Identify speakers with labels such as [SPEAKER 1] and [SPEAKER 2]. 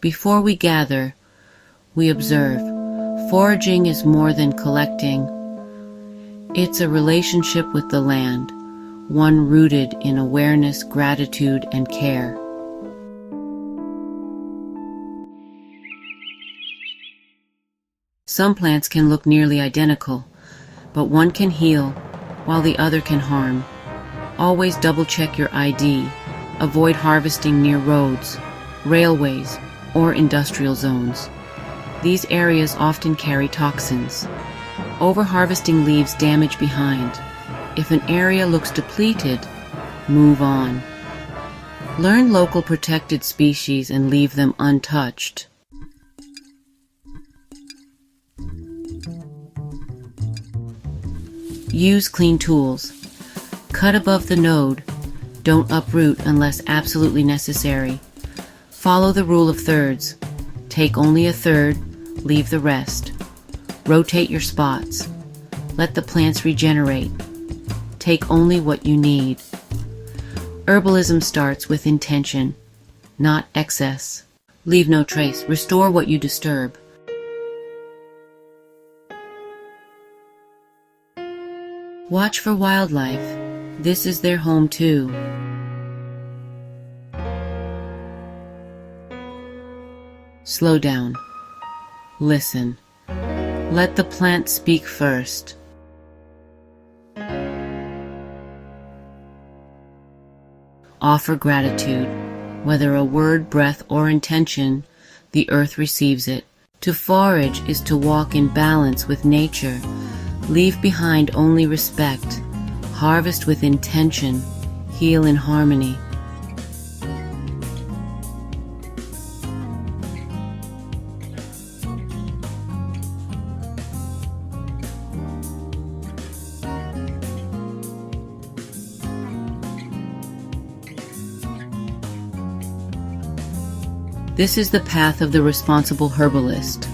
[SPEAKER 1] Before we gather, we observe. Foraging is more than collecting. It's a relationship with the land, one rooted in awareness, gratitude, and care. Some plants can look nearly identical, but one can heal while the other can harm. Always double-check your ID. Avoid harvesting near roads, railways, or industrial zones. These areas often carry toxins. Over-harvesting leaves damage behind. If an area looks depleted, move on. Learn local protected species and leave them untouched. Use clean tools. Cut above the node. Don't uproot unless absolutely necessary. Follow the rule of thirds. Take only a third, leave the rest. Rotate your spots. Let the plants regenerate. Take only what you need. Herbalism starts with intention, not excess. Leave no trace. Restore what you disturb. Watch for wildlife. This is their home too. Slow down. Listen. Let the plant speak first. Offer gratitude. Whether a word, breath, or intention, the earth receives it. To forage is to walk in balance with nature. Leave behind only respect. Harvest with intention. Heal in harmony. This is the path of the responsible herbalist.